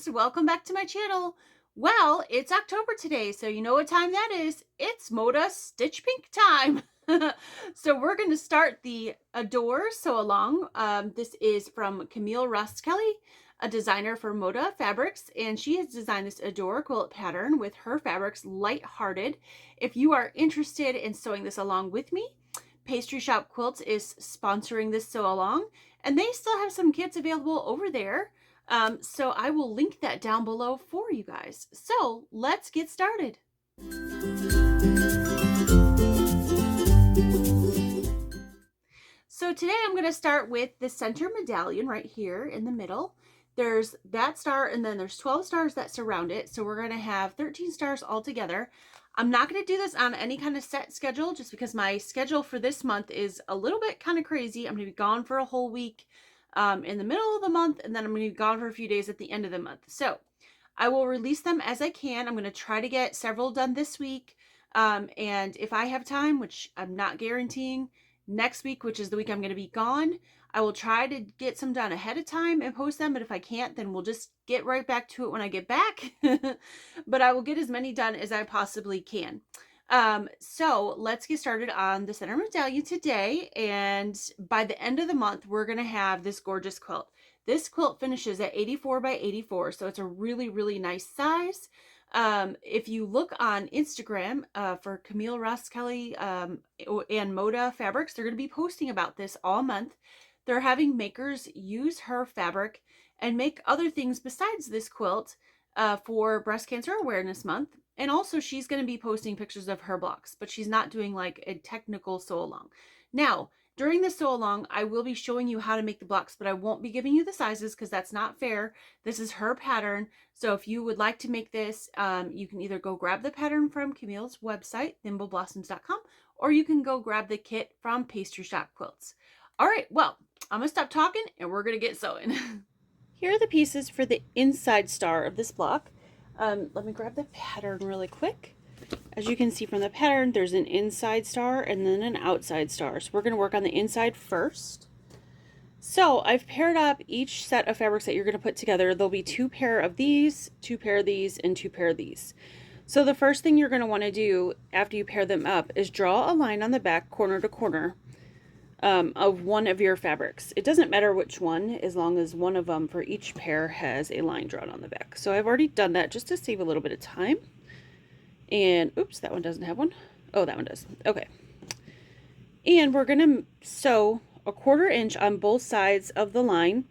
friends, welcome back to my channel. Well, it's October today, so you know what time that is. It's Moda Stitch Pink time. So we're going to start the Adore Sew Along. This is from Camille Kelly, a designer for Moda Fabrics, and she has designed this Adore quilt pattern with her fabrics lighthearted. If you are interested in sewing this along with me, Pastry Shop Quilts is sponsoring this sew along, and they still have some kits available over there. So I will link that down below for you guys. So let's get started. So today I'm going to start with the center medallion right here in the middle. There's that star, and then there's 12 stars that surround it. So we're going to have 13 stars all together. I'm not going to do this on any kind of set schedule just because my schedule for this month is a little bit kind of crazy. I'm going to be gone for a whole week in the middle of the month, and then I'm going to be gone for a few days at the end of the month. So I will release them as I can. I'm going to try to get several done this week. And if I have time, which I'm not guaranteeing, next week, which is the week I'm going to be gone, I will try to get some done ahead of time and post them. But if I can't, then we'll just get right back to it when I get back. But I will get as many done as I possibly can. So let's get started on the center medallion today. And by the end of the month, we're going to have this gorgeous quilt. This quilt finishes at 84 by 84. So it's a really, really nice size. If you look on Instagram for Camille Kelly and Moda Fabrics, they're going to be posting about this all month. They're having makers use her fabric and make other things besides this quilt for Breast Cancer Awareness Month. And also she's going to be posting pictures of her blocks, but she's not doing like a technical sew along. Now, during the sew along, I will be showing you how to make the blocks, but I won't be giving you the sizes because that's not fair. This is her pattern. So if you would like to make this, you can either go grab the pattern from Camille's website, thimbleblossoms.com, or you can go grab the kit from Pastry Shop Quilts. All right, well, I'm going to stop talking and we're going to get sewing. Here are the pieces for the inside star of this block. Let me grab the pattern really quick. As you can see from the pattern, there's an inside star and then an outside star. So we're going to work on the inside first. So I've paired up each set of fabrics that you're going to put together. There'll be 2 pair of these, 2 pair of these, and 2 pair of these. So the first thing you're going to want to do after you pair them up is draw a line on the back corner to corner of one of your fabrics. It doesn't matter which one, as long as one of them for each pair has a line drawn on the back. So I've already done that just to save a little bit of time. And oops, that one doesn't have one. Oh, that one does. Okay. And we're going to sew a 1/4 inch on both sides of the line.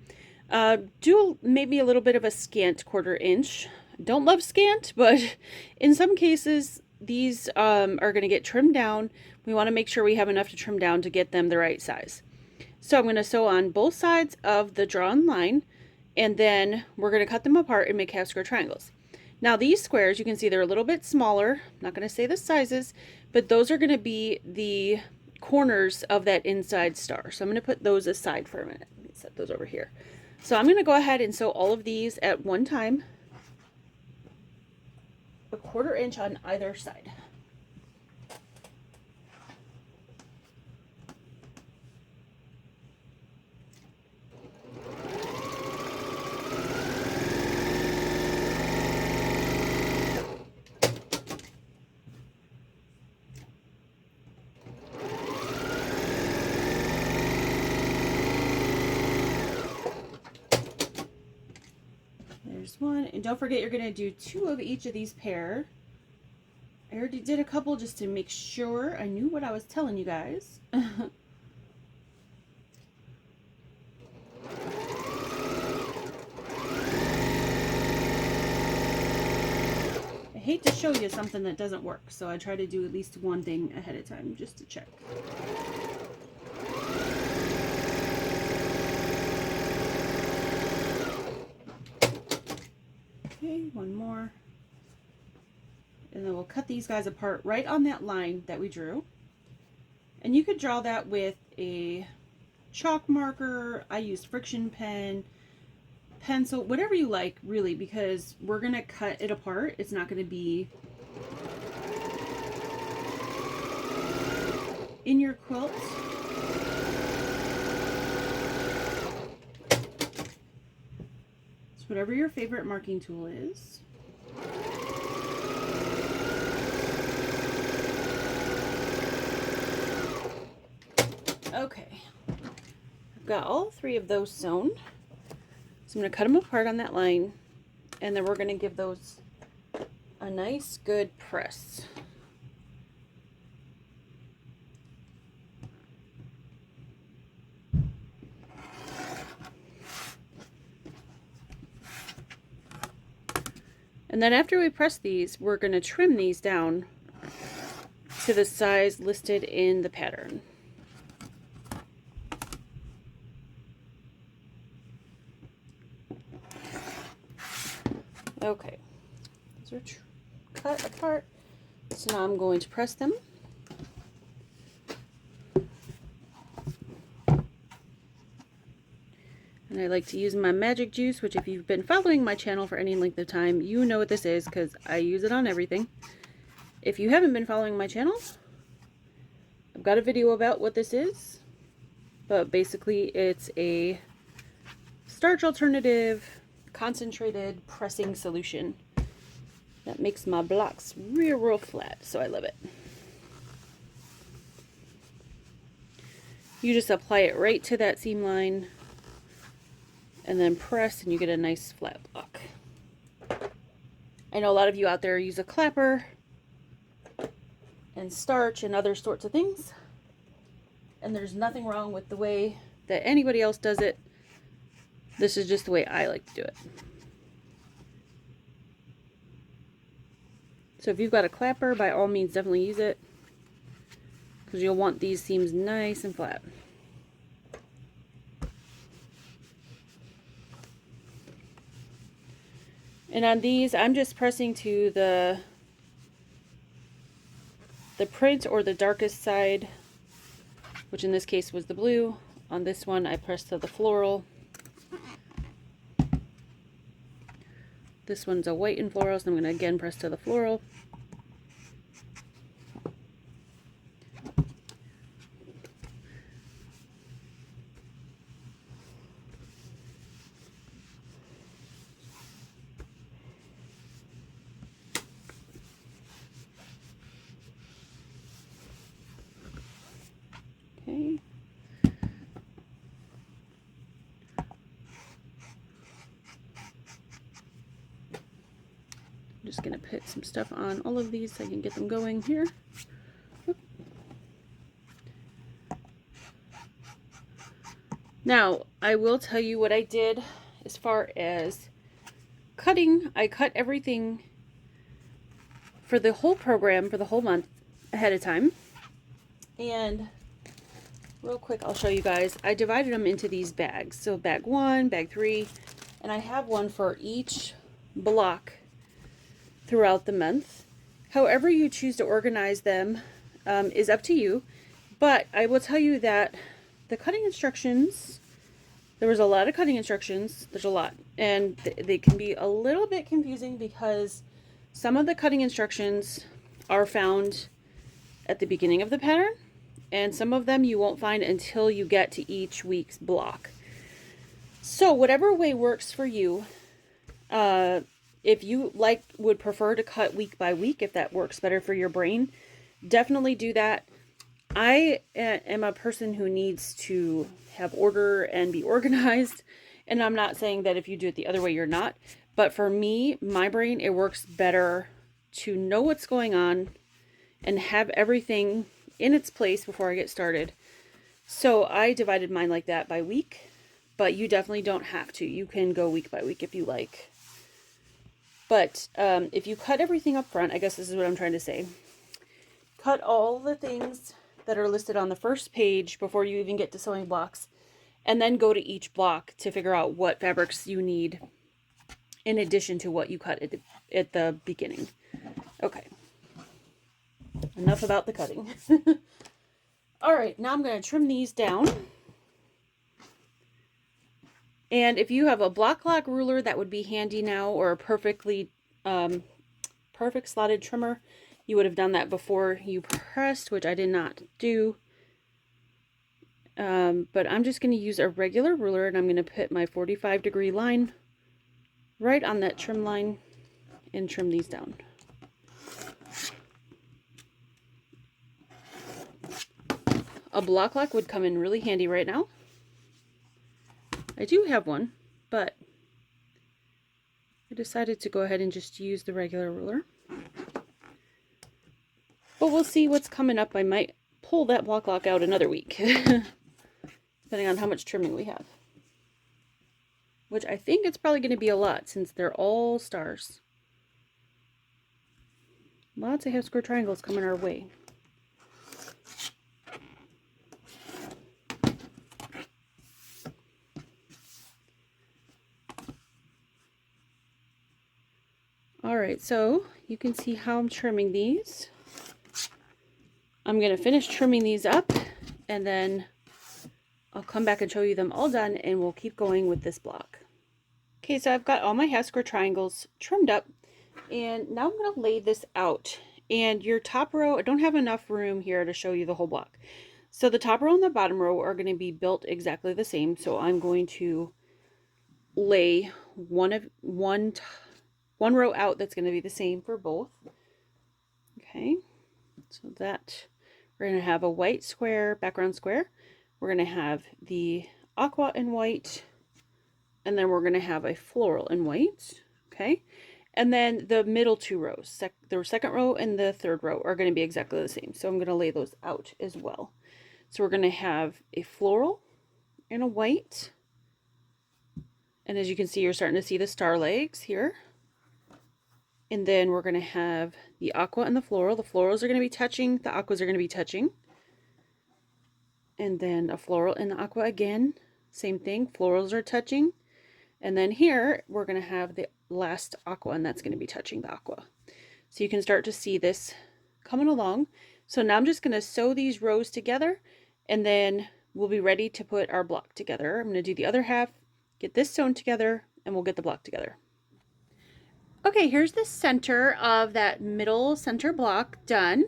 Do maybe a little bit of a scant 1/4 inch. Don't love scant, but in some cases these are going to get trimmed down. We want to make sure we have enough to trim down to get them the right size. So I'm going to sew on both sides of the drawn line, and then we're going to cut them apart and make half square triangles. Now these squares, you can see they're a little bit smaller. I'm not going to say the sizes, but those are going to be the corners of that inside star. So I'm going to put those aside for a minute. Let me set those over here. So I'm going to go ahead and sew all of these at one time, a 1/4 inch on either side. There's one, and don't forget you're going to do 2 of each of these pair. I already did a couple just to make sure I knew what I was telling you guys. I hate to show you something that doesn't work, so I try to do at least one thing ahead of time just to check. Okay, one more. And then we'll cut these guys apart right on that line that we drew. And you could draw that with a chalk marker. I used friction pen, pencil, whatever you like, really, because we're going to cut it apart. It's not going to be in your quilt. whatever your favorite marking tool is. Okay, I've got all 3 of those sewn. So I'm going to cut them apart on that line, and then we're going to give those a nice good press. And then after we press these, we're going to trim these down to the size listed in the pattern. Okay, these are cut apart. So now I'm going to press them. And I like to use my magic juice, which if you've been following my channel for any length of time, you know what this is because I use it on everything. If you haven't been following my channel, I've got a video about what this is. But basically it's a starch alternative concentrated pressing solution that makes my blocks real flat, so I love it. You just apply it right to that seam line and then press, and you get a nice flat block. I know a lot of you out there use a clapper and starch and other sorts of things, and there's nothing wrong with the way that anybody else does it. This is just the way I like to do it. So if you've got a clapper, by all means definitely use it, because you'll want these seams nice and flat. And on these, I'm just pressing to the print or the darkest side, which in this case was the blue. On this one, I pressed to the floral. This one's a white and floral, so I'm going to again press to the floral. Okay. I'm just going to put some stuff on all of these so I can get them going here. Now, I will tell you what I did as far as cutting. I cut everything for the whole program, for the whole month ahead of time. And real quick, I'll show you guys. I divided them into these bags. So bag 1, bag 3, and I have one for each block throughout the month. However you choose to organize them is up to you. But I will tell you that the cutting instructions, there was a lot of cutting instructions. There's a lot. And they can be a little bit confusing because some of the cutting instructions are found at the beginning of the pattern, and some of them you won't find until you get to each week's block. So whatever way works for you, if you would prefer to cut week by week, if that works better for your brain, definitely do that. I am a person who needs to have order and be organized, and I'm not saying that if you do it the other way you're not, but for me, my brain, it works better to know what's going on and have everything in its place before I get started. So I divided mine like that by week, but you definitely don't have to. You can go week by week if you like. But if you cut everything up front, I guess this is what I'm trying to say. Cut all the things that are listed on the first page before you even get to sewing blocks, and then go to each block to figure out what fabrics you need in addition to what you cut at the beginning. Okay. Enough about the cutting. All right, now I'm going to trim these down. And if you have a block lock ruler, that would be handy now, or a perfect slotted trimmer. You would have done that before you pressed, which I did not do. But I'm just going to use a regular ruler, and I'm going to put my 45-degree line right on that trim line and trim these down. A block lock would come in really handy right now. I do have one, but I decided to go ahead and just use the regular ruler. But we'll see what's coming up. I might pull that block lock out another week, depending on how much trimming we have. Which I think it's probably going to be a lot since they're all stars. Lots of half square triangles coming our way. Alright, so you can see how I'm trimming these. I'm going to finish trimming these up and then I'll come back and show you them all done and we'll keep going with this block. Okay, so I've got all my half square triangles trimmed up and now I'm going to lay this out. And your top row, I don't have enough room here to show you the whole block. So the top row and the bottom row are going to be built exactly the same. So I'm going to lay one row out that's going to be the same for both. Okay, so that we're going to have a white square, background square. We're going to have the aqua in white, and then we're going to have a floral in white. Okay, and then the middle two rows, the second row and the third row, are going to be exactly the same. So I'm going to lay those out as well. So we're going to have a floral and a white. And as you can see, you're starting to see the star legs here. And then we're going to have the aqua and the floral. The florals are going to be touching. The aquas are going to be touching. And then a floral and the aqua again. Same thing. Florals are touching. And then here we're going to have the last aqua, and that's going to be touching the aqua. So you can start to see this coming along. So now I'm just going to sew these rows together, and then we'll be ready to put our block together. I'm going to do the other half, get this sewn together, and we'll get the block together. Okay, here's the center of that middle center block done.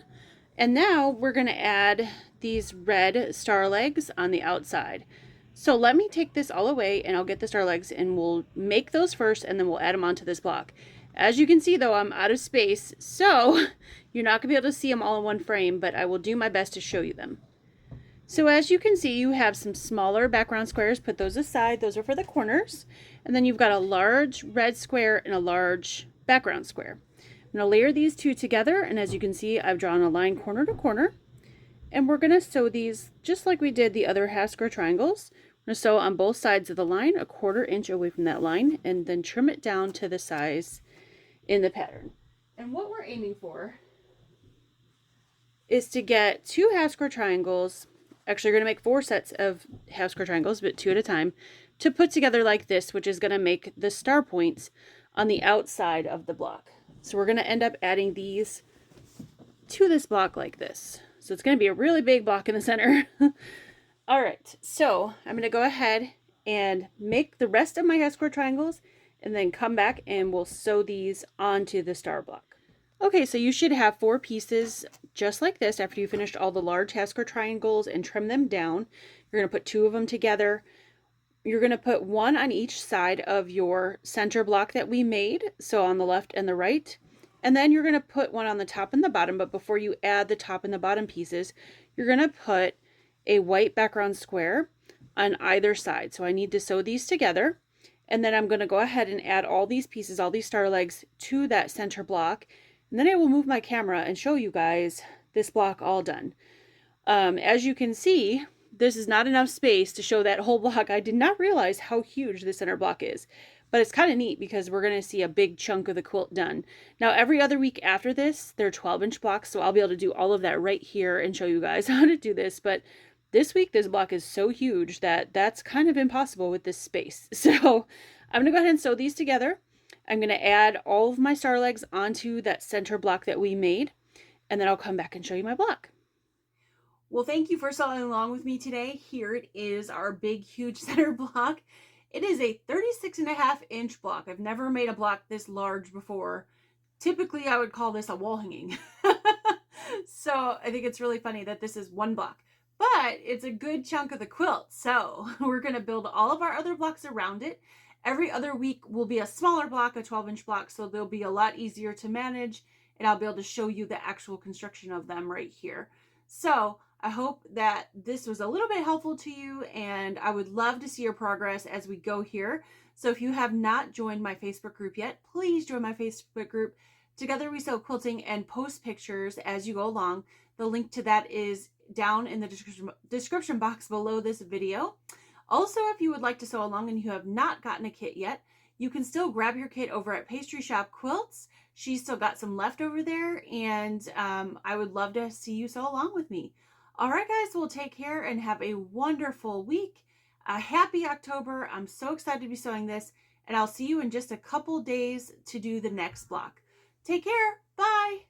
And now we're going to add these red star legs on the outside. So let me take this all away and I'll get the star legs and we'll make those first and then we'll add them onto this block. As you can see though, I'm out of space, so you're not going to be able to see them all in one frame, but I will do my best to show you them. So as you can see, you have some smaller background squares. Put those aside. Those are for the corners. And then you've got a large red square and a large background square. I'm going to layer these two together, and as you can see, I've drawn a line corner to corner. And we're going to sew these just like we did the other half square triangles. We're going to sew on both sides of the line, a 1/4 inch away from that line, and then trim it down to the size in the pattern. And what we're aiming for is to get 2 half square triangles. Actually, you're going to make 4 sets of half square triangles, but 2 at a time, to put together like this, which is going to make the star points on the outside of the block. So we're going to end up adding these to this block like this. So it's going to be a really big block in the center. All right, so I'm going to go ahead and make the rest of my half square triangles and then come back and we'll sew these onto the star block. Okay, so you should have 4 pieces just like this after you finished all the large half square triangles and trim them down. You're going to put 2 of them together. You're going to put 1 on each side of your center block that we made, so on the left and the right. And then you're going to put 1 on the top and the bottom, but before you add the top and the bottom pieces, you're going to put a white background square on either side. So I need to sew these together, and then I'm going to go ahead and add all these pieces, all these star legs, to that center block. And then I will move my camera and show you guys this block all done. As you can see, this is not enough space to show that whole block. I did not realize how huge the center block is, but it's kind of neat because we're going to see a big chunk of the quilt done. Now, every other week after this, they're 12-inch blocks, so I'll be able to do all of that right here and show you guys how to do this. But this week, this block is so huge that that's kind of impossible with this space. So I'm going to go ahead and sew these together. I'm going to add all of my star legs onto that center block that we made, and then I'll come back and show you my block. Well, thank you for sewing along with me today. Here it is, our big, huge center block. It is a 36.5-inch block. I've never made a block this large before. Typically, I would call this a wall hanging. So I think it's really funny that this is one block, but it's a good chunk of the quilt. So we're going to build all of our other blocks around it. Every other week will be a smaller block, a 12-inch block, so they'll be a lot easier to manage, and I'll be able to show you the actual construction of them right here. So I hope that this was a little bit helpful to you, and I would love to see your progress as we go here. So if you have not joined my Facebook group yet, please join my Facebook group. Together We Sew Quilting, and post pictures as you go along. The link to that is down in the description box below this video. Also, if you would like to sew along and you have not gotten a kit yet, you can still grab your kit over at Pastry Shop Quilts. She's still got some left over there, and I would love to see you sew along with me. All right, guys, well, take care and have a wonderful week. A happy October. I'm so excited to be sewing this, and I'll see you in just a couple days to do the next block. Take care. Bye.